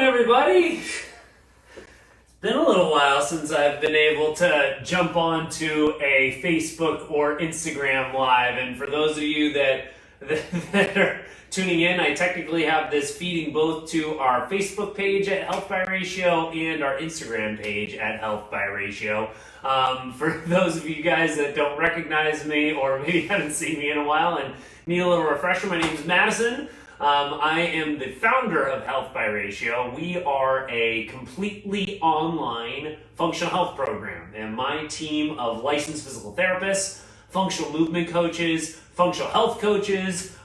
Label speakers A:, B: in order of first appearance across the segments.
A: everybody. It's been a little while since I've been able to jump onto a Facebook or Instagram live, and for those of you that are tuning in, I technically have this feeding both to our Facebook page at Health by Ratio and our Instagram page at Health by Ratio. For those of you guys that don't recognize me or maybe haven't seen me in a while and need a little refresher, my name is Madison. I am the founder of Health by Ratio. We are a completely online functional health program, and my team of licensed physical therapists, functional movement coaches, functional health coaches,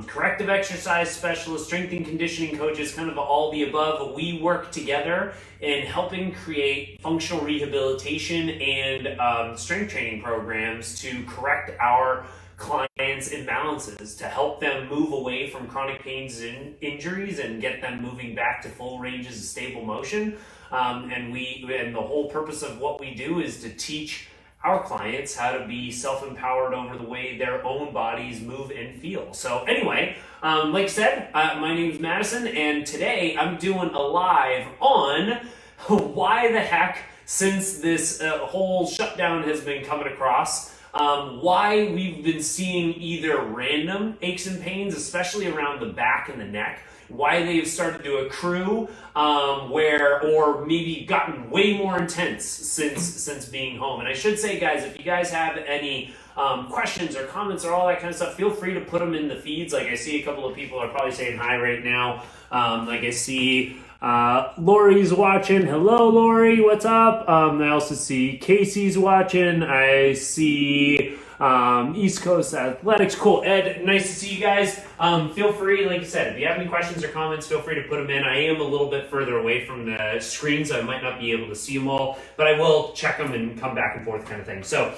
A: corrective exercise specialists, strength and conditioning coaches, kind of all the above. We work together in helping create functional rehabilitation and strength training programs to correct our clients' imbalances, to help them move away from chronic pains and injuries and get them moving back to full ranges of stable motion. And the whole purpose of what we do is to teach our clients how to be self-empowered over the way their own bodies move and feel. So anyway, like I said, my name is Madison, and today I'm doing a live on why the heck, since this whole shutdown has been coming across, why we've been seeing either random aches and pains, especially around the back and the neck, why they've started to accrue, or maybe gotten way more intense since being home. And I should say, guys, if you guys have any questions or comments or all that kind of stuff, feel free to put them in the feeds. Like I see a couple of people are probably saying hi right now. Like I see Lori's watching. Hello, Lori. What's up? I also see Casey's watching. I see East Coast Athletics. Cool. Ed, nice to see you guys. Feel free, like I said, if you have any questions or comments, feel free to put them in. I am a little bit further away from the screen, so I might not be able to see them all, but I will check them and come back and forth kind of thing. So,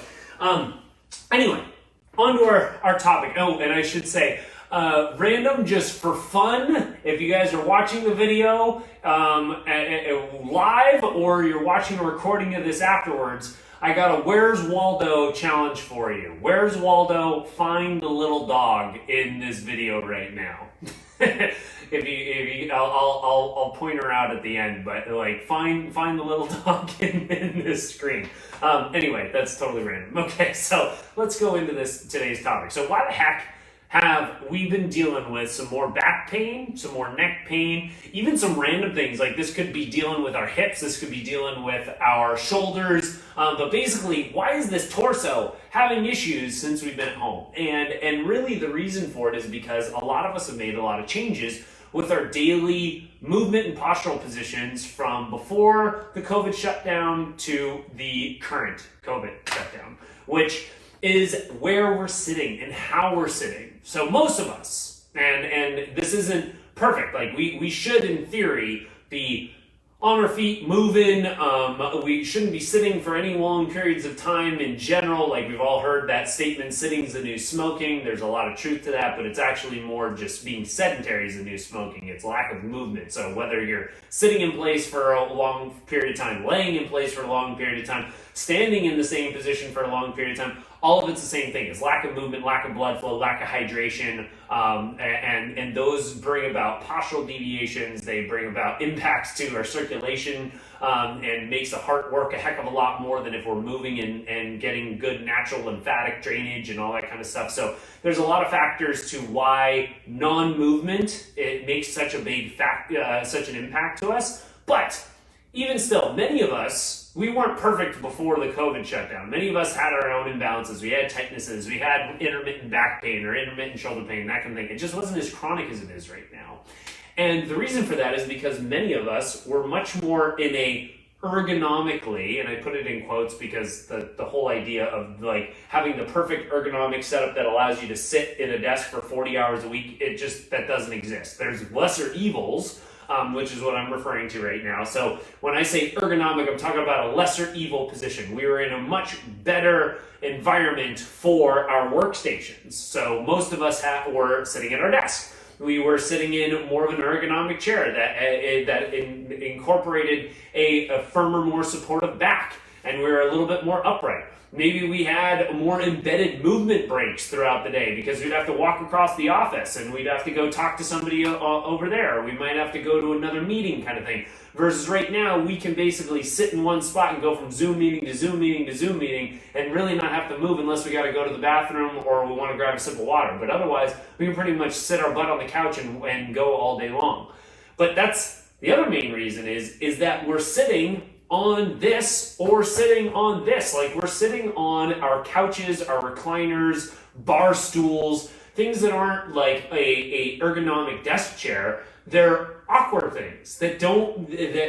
A: anyway, on to our topic. Oh, and I should say, random just for fun, if you guys are watching the video live or you're watching a recording of this afterwards, I got a Where's Waldo challenge for you. Where's Waldo? Find the little dog in this video right now. I'll point her out at the end, but like find the little dog in this screen. Anyway, that's totally random. Okay, so let's go into today's topic. So why the heck have we been dealing with some more back pain, some more neck pain, even some random things? Like this could be dealing with our hips, this could be dealing with our shoulders, but basically, why is this torso having issues since we've been at home? And really the reason for it is because a lot of us have made a lot of changes with our daily movement and postural positions from before the COVID shutdown to the current COVID shutdown, which is where we're sitting and how we're sitting. So most of us, and this isn't perfect, like we should in theory be on our feet moving, we shouldn't be sitting for any long periods of time in general. Like we've all heard that statement, sitting's the new smoking. There's a lot of truth to that, but it's actually more just being sedentary is the new smoking. It's lack of movement. So whether you're sitting in place for a long period of time, laying in place for a long period of time, standing in the same position for a long period of time, all of it's the same thing. It's lack of movement, lack of blood flow, lack of hydration, and those bring about postural deviations. They bring about impacts to our circulation, and makes the heart work a heck of a lot more than if we're moving and getting good natural lymphatic drainage and all that kind of stuff. So there's a lot of factors to why non-movement, it makes such a big such an impact to us. But even still, many of us, we weren't perfect before the COVID shutdown. Many of us had our own imbalances. We had tightnesses. We had intermittent back pain or intermittent shoulder pain, that kind of thing. It just wasn't as chronic as it is right now. And the reason for that is because many of us were much more in a ergonomically, and I put it in quotes because the whole idea of like having the perfect ergonomic setup that allows you to sit in a desk for 40 hours a week, that doesn't exist. There's lesser evils, which is what I'm referring to right now. So when I say ergonomic, I'm talking about a lesser evil position. We were in a much better environment for our workstations. So most of us were sitting at our desk. We were sitting in more of an ergonomic chair that incorporated a firmer, more supportive back. and we were a little bit more upright. Maybe we had more embedded movement breaks throughout the day because we'd have to walk across the office and we'd have to go talk to somebody over there. Or we might have to go to another meeting kind of thing. Versus right now, we can basically sit in one spot and go from Zoom meeting to Zoom meeting to Zoom meeting and really not have to move unless we got to go to the bathroom or we want to grab a sip of water. But otherwise, we can pretty much sit our butt on the couch and go all day long. But that's the other main reason is that we're sitting on this or sitting on this. Like we're sitting on our couches, our recliners, bar stools, things that aren't like a ergonomic desk chair. They're awkward things that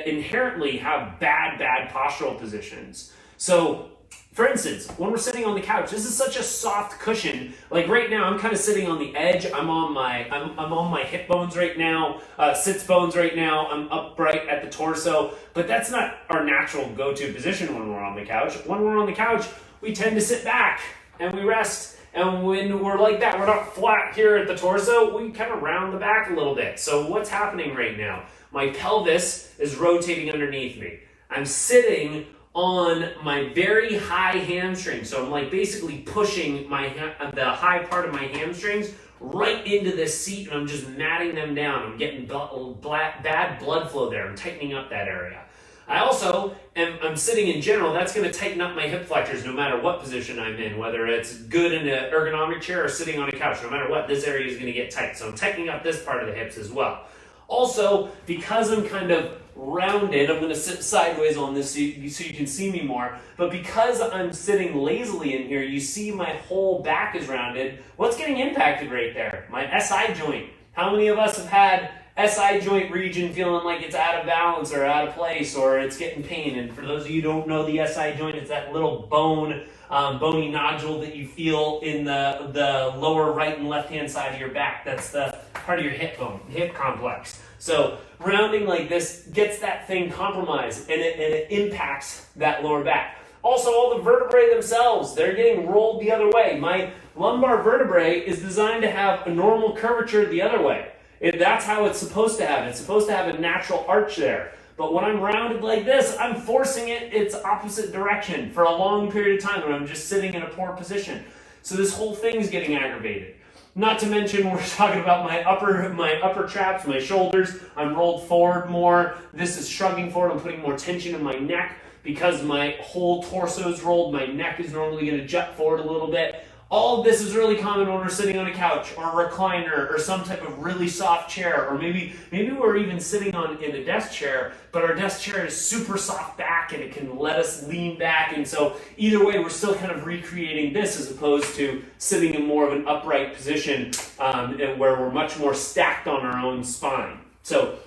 A: inherently have bad postural positions. So for instance, when we're sitting on the couch, this is such a soft cushion. Like right now, I'm kind of sitting on the edge. I'm on my hip bones right now, sits bones right now. I'm upright at the torso, but that's not our natural go-to position when we're on the couch. When we're on the couch, we tend to sit back and we rest. And when we're like that, we're not flat here at the torso, we kind of round the back a little bit. So what's happening right now? My pelvis is rotating underneath me. I'm sitting on my very high hamstring. So I'm like basically pushing the high part of my hamstrings right into this seat and I'm just matting them down. I'm getting bad blood flow there. I'm tightening up that area. I also I'm sitting in general, that's going to tighten up my hip flexors no matter what position I'm in, whether it's good in an ergonomic chair or sitting on a couch, no matter what, this area is going to get tight. So I'm tightening up this part of the hips as well. Also, because I'm kind of rounded, I'm going to sit sideways on this so you can see me more, but because I'm sitting lazily in here, you see my whole back is rounded. What's getting impacted right there? My SI joint. How many of us have had SI joint region feeling like it's out of balance or out of place or it's getting pain? And for those of you who don't know the SI joint, it's that little bony nodule that you feel in the lower right and left hand side of your back. That's the part of your hip complex. So rounding like this gets that thing compromised and it impacts that lower back. Also, all the vertebrae themselves, they're getting rolled the other way. My lumbar vertebrae is designed to have a normal curvature the other way. That's how it's supposed to have. It's supposed to have a natural arch there. But when I'm rounded like this, I'm forcing it its opposite direction for a long period of time when I'm just sitting in a poor position. So this whole thing is getting aggravated. Not to mention, we're talking about my upper traps, my shoulders. I'm rolled forward more. This is shrugging forward. I'm putting more tension in my neck because my whole torso is rolled. My neck is normally going to jut forward a little bit. All of this is really common when we're sitting on a couch or a recliner or some type of really soft chair, or maybe we're even sitting in a desk chair, but our desk chair is super soft back and it can let us lean back. And so either way, we're still kind of recreating this as opposed to sitting in more of an upright position where we're much more stacked on our own spine. So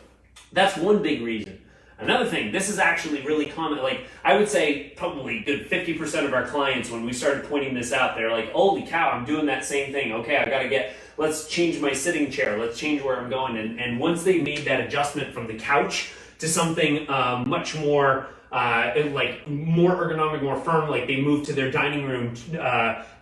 A: that's one big reason. Another thing, this is actually really common. Like I would say probably good 50% of our clients, when we started pointing this out, they're like, holy cow, I'm doing that same thing. Okay, let's change my sitting chair. Let's change where I'm going. And once they made that adjustment from the couch to something much more more ergonomic, more firm, like they moved to their dining room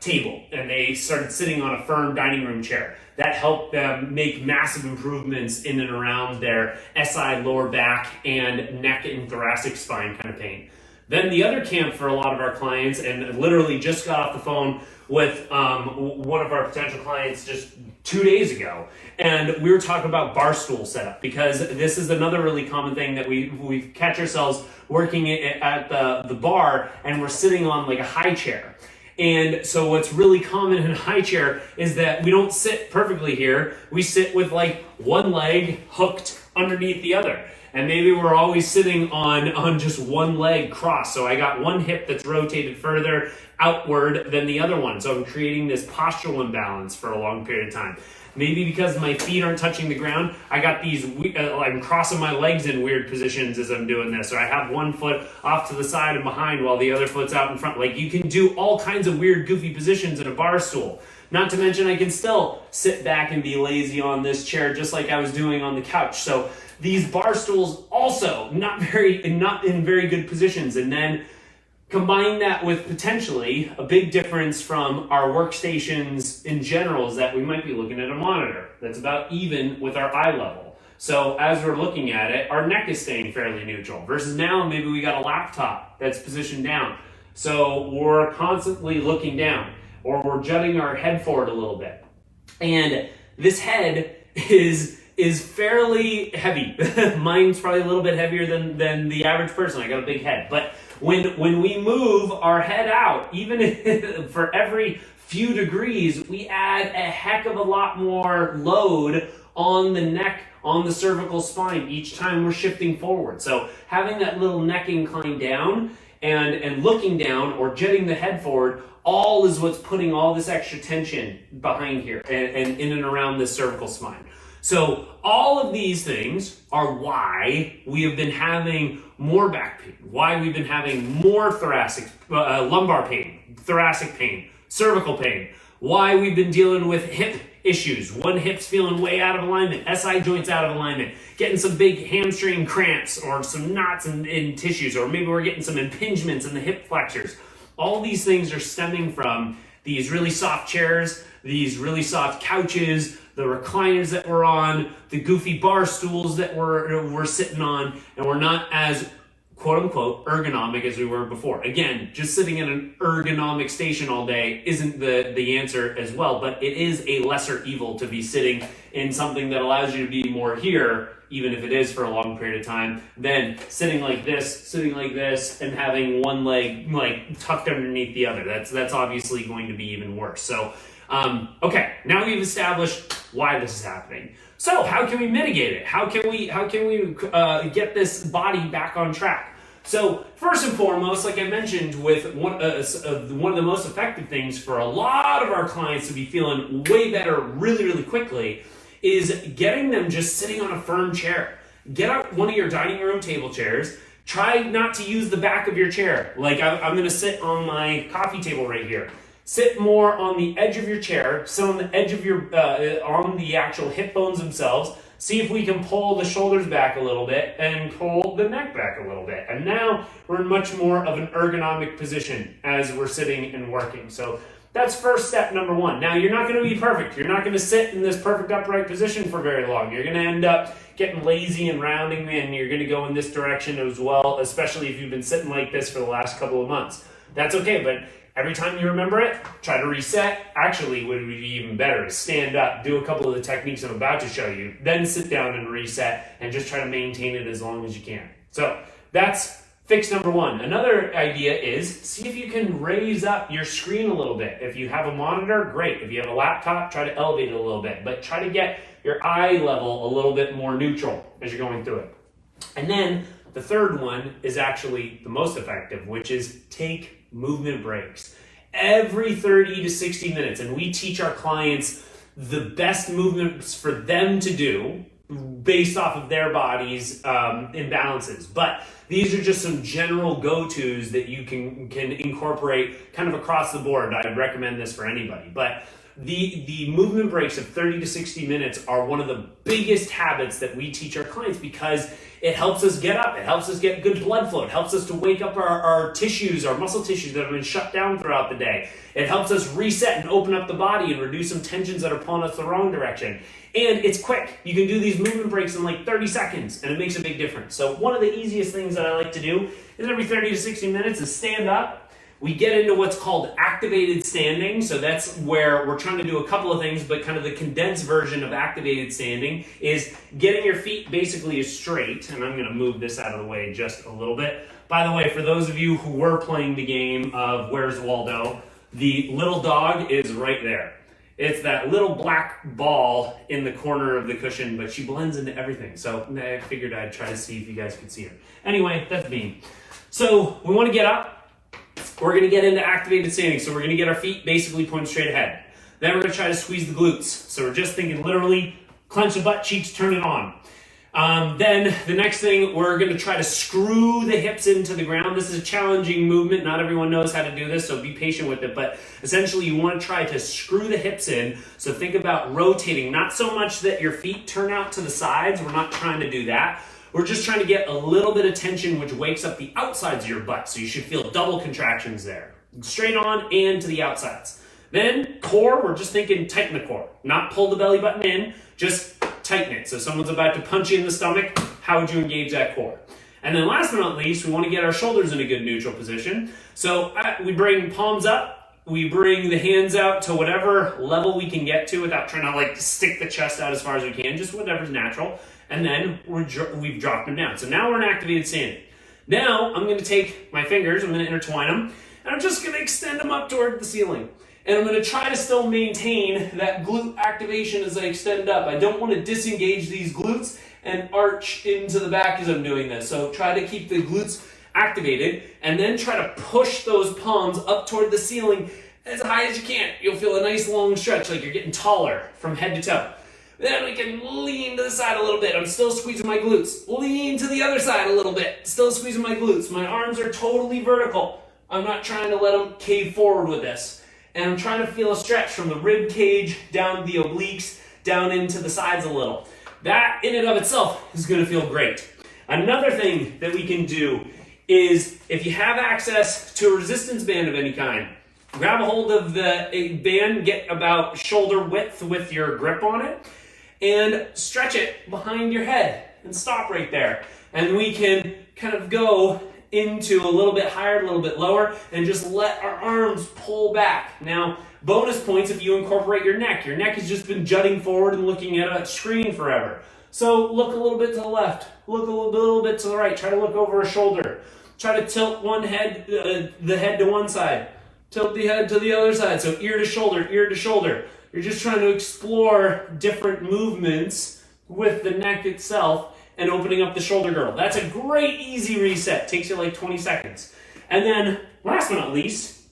A: table and they started sitting on a firm dining room chair. That helped them make massive improvements in and around their SI lower back and neck and thoracic spine kind of pain. Then the other camp for a lot of our clients, and literally just got off the phone with one of our potential clients just 2 days ago, and we were talking about bar stool setup, because this is another really common thing that we catch ourselves working at the bar, and we're sitting on like a high chair. And so what's really common in a high chair is that we don't sit perfectly here. We sit with like one leg hooked underneath the other. And maybe we're always sitting on just one leg crossed. So I got one hip that's rotated further outward than the other one. So I'm creating this postural imbalance for a long period of time. Maybe because my feet aren't touching the ground, I got these, I'm crossing my legs in weird positions as I'm doing this. Or I have one foot off to the side and behind while the other foot's out in front. Like you can do all kinds of weird, goofy positions in a bar stool. Not to mention I can still sit back and be lazy on this chair just like I was doing on the couch. So these bar stools also not in very good positions. And then combine that with potentially a big difference from our workstations in general is that we might be looking at a monitor that's about even with our eye level. So as we're looking at it, our neck is staying fairly neutral versus now maybe we got a laptop that's positioned down. So we're constantly looking down or we're jutting our head forward a little bit. And this head is fairly heavy. Mine's probably a little bit heavier than the average person. I got a big head. But when we move our head out, even for every few degrees, we add a heck of a lot more load on the neck, on the cervical spine each time we're shifting forward. So having that little neck incline down and looking down or jetting the head forward, all is what's putting all this extra tension behind here and in and around this cervical spine. So all of these things are why we have been having more back pain, why we've been having more lumbar pain, thoracic pain, cervical pain, why we've been dealing with hip issues. One hip's feeling way out of alignment, SI joints out of alignment, getting some big hamstring cramps or some knots in tissues, or maybe we're getting some impingements in the hip flexors. All these things are stemming from these really soft chairs, these really soft couches, the recliners that we're on, the goofy bar stools that we're sitting on, and we're not as quote-unquote ergonomic as we were before. Again, just sitting in an ergonomic station all day isn't the answer as well, but it is a lesser evil to be sitting in something that allows you to be more here, even if it is for a long period of time, than sitting like this, and having one leg like tucked underneath the other. That's obviously going to be even worse. So, okay, now we've established why this is happening. So how can we mitigate it? How can we get this body back on track? So first and foremost, like I mentioned, with one of the most effective things for a lot of our clients to be feeling way better really, really quickly is getting them just sitting on a firm chair. Get out one of your dining room table chairs. Try not to use the back of your chair. Like I'm going to sit on my coffee table right here. Sit more on the edge of your chair, sit on the edge of your, on the actual hip bones themselves. See if we can pull the shoulders back a little bit and pull the neck back a little bit. And now we're in much more of an ergonomic position as we're sitting and working. So that's first step number one. Now you're not going to be perfect. You're not going to sit in this perfect upright position for very long. You're going to end up getting lazy and rounding, and you're going to go in this direction as well, especially if you've been sitting like this for the last couple of months. That's okay, but every time you remember it, try to reset. Actually, what would be even better is stand up, do a couple of the techniques I'm about to show you, then sit down and reset, and just try to maintain it as long as you can. So that's fix number one. Another idea is see if you can raise up your screen a little bit. If you have a monitor, great. If you have a laptop, try to elevate it a little bit, but try to get your eye level a little bit more neutral as you're going through it. And then the third one is actually the most effective, which is take movement breaks every 30 to 60 minutes. And we teach our clients the best movements for them to do based off of their body's imbalances. But these are just some general go-tos that you can incorporate kind of across the board. I'd recommend this for anybody. But the movement breaks of 30 to 60 minutes are one of the biggest habits that we teach our clients because it helps us get up, it helps us get good blood flow, it helps us to wake up our tissues, our muscle tissues that have been shut down throughout the day. It helps us reset and open up the body and reduce some tensions that are pulling us the wrong direction. And it's quick. You can do these movement breaks in like 30 seconds and it makes a big difference. So one of the easiest things that I like to do is every 30 to 60 minutes is stand up. We get into what's called activated standing. So that's where we're trying to do a couple of things, but kind of the condensed version of activated standing is getting your feet basically straight. And I'm going to move this out of the way just a little bit. By the way, for those of you who were playing the game of Where's Waldo, the little dog is right there. It's that little black ball in the corner of the cushion, but she blends into everything. So I figured I'd try to see if you guys could see her. Anyway, that's Bean. So we want to get up. We're going to get into activated standing. So we're going to get our feet basically pointed straight ahead. Then we're going to try to squeeze the glutes. So we're just thinking literally clench the butt cheeks, turn it on. Then the next thing, we're going to try to screw the hips into the ground. This is a challenging movement. Not everyone knows how to do this, so be patient with it. But essentially, you want to try to screw the hips in. So think about rotating, not so much that your feet turn out to the sides. We're not trying to do that. We're just trying to get a little bit of tension, which wakes up the outsides of your butt. So you should feel double contractions there. Straight on and to the outsides. Then core, we're just thinking tighten the core. Not pull the belly button in, just tighten it. So someone's about to punch you in the stomach, how would you engage that core? And then last but not least, we want to get our shoulders in a good neutral position. So we bring palms up, we bring the hands out to whatever level we can get to without trying to like stick the chest out as far as we can, just whatever's natural. And then we've dropped them down. So now we're in activated standing. Now I'm going to take my fingers, I'm going to intertwine them, and I'm just going to extend them up toward the ceiling. And I'm going to try to still maintain that glute activation as I extend up. I don't want to disengage these glutes and arch into the back as I'm doing this. So try to keep the glutes activated and then try to push those palms up toward the ceiling as high as you can. You'll feel a nice long stretch, like you're getting taller from head to toe. Then we can lean to the side a little bit. I'm still squeezing my glutes. Lean to the other side a little bit. Still squeezing my glutes. My arms are totally vertical. I'm not trying to let them cave forward with this. And I'm trying to feel a stretch from the rib cage down the obliques, down into the sides a little. That in and of itself is going to feel great. Another thing that we can do is if you have access to a resistance band of any kind, grab a hold of the band, get about shoulder width with your grip on it, and stretch it behind your head and stop right there. And we can kind of go into a little bit higher, a little bit lower, and just let our arms pull back. Now, bonus points if you incorporate your neck. Your neck has just been jutting forward and looking at a screen forever. So look a little bit to the left, look a little bit to the right, try to look over a shoulder. Try to tilt the head to one side, tilt the head to the other side, so ear to shoulder, ear to shoulder. You're just trying to explore different movements with the neck itself and opening up the shoulder girdle. That's a great easy reset. Takes you like 20 seconds. And then last but not least,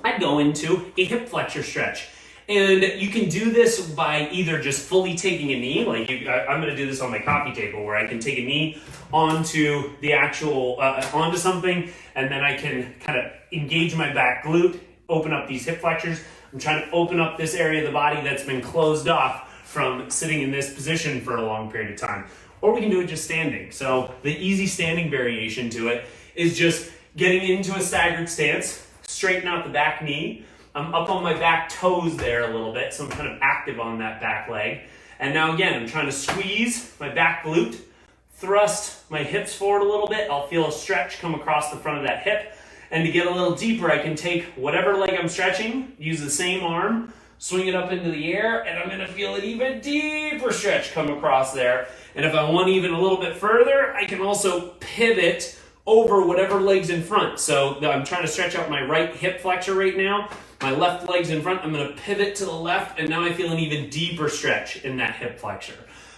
A: I'd go into a hip flexor stretch. And you can do this by either just fully taking a knee, like I'm gonna do this on my coffee table where I can take a knee onto the actual, onto something, and then I can kind of engage my back glute, open up these hip flexors. I'm trying to open up this area of the body that's been closed off from sitting in this position for a long period of time. Or we can do it just standing. So the easy standing variation to it is just getting into a staggered stance, straighten out the back knee. I'm up on my back toes there a little bit, so I'm kind of active on that back leg. And now again, I'm trying to squeeze my back glute, thrust my hips forward a little bit. I'll feel a stretch come across the front of that hip. And to get a little deeper, I can take whatever leg I'm stretching, use the same arm, swing it up into the air, and I'm gonna feel an even deeper stretch come across there. And if I want even a little bit further, I can also pivot over whatever leg's in front. So I'm trying to stretch out my right hip flexor right now. My left leg's in front. I'm going to pivot to the left, and now I feel an even deeper stretch in that hip flexor.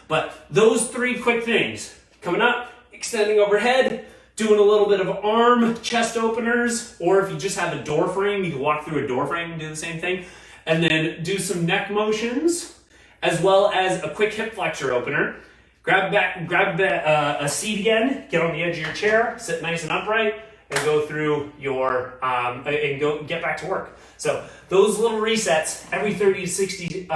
A: But those three quick things, coming up, extending overhead, doing a little bit of arm chest openers, or if you just have a door frame, you can walk through a door frame and do the same thing, and then do some neck motions, as well as a quick hip flexor opener. Grab a seat again, get on the edge of your chair, sit nice and upright, and go through your, get back to work. So those little resets every 30 to 60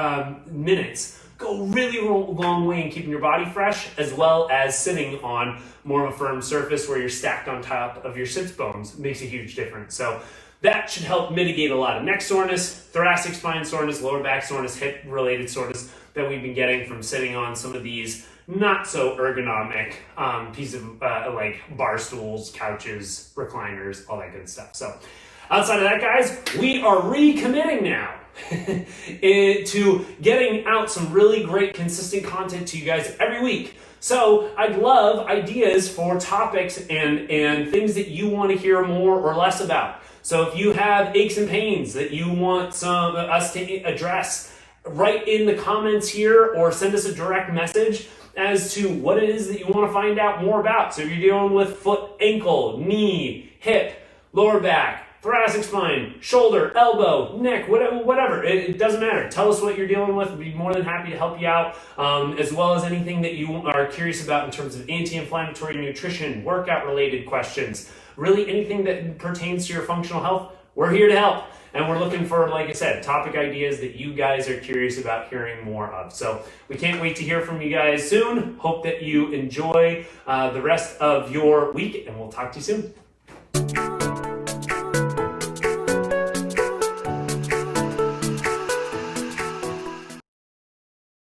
A: minutes go really long way in keeping your body fresh, as well as sitting on more of a firm surface where you're stacked on top of your sits bones. It makes a huge difference. So that should help mitigate a lot of neck soreness, thoracic spine soreness, lower back soreness, hip related soreness that we've been getting from sitting on some of these not so ergonomic pieces of like bar stools, couches, recliners, all that good stuff. So outside of that, guys, we are recommitting now to getting out some really great consistent content to you guys every week. So I'd love ideas for topics and things that you want to hear more or less about. So if you have aches and pains that you want us to address, write in the comments here or send us a direct message as to what it is that you want to find out more about. So if you're dealing with foot, ankle, knee, hip, lower back, thoracic spine, shoulder, elbow, neck, whatever, it doesn't matter. Tell us what you're dealing with. We'd be more than happy to help you out, as well as anything that you are curious about in terms of anti-inflammatory nutrition, workout-related questions, really anything that pertains to your functional health. We're here to help. And we're looking for, like I said, topic ideas that you guys are curious about hearing more of. So we can't wait to hear from you guys soon. Hope that you enjoy the rest of your week, and we'll talk to you soon.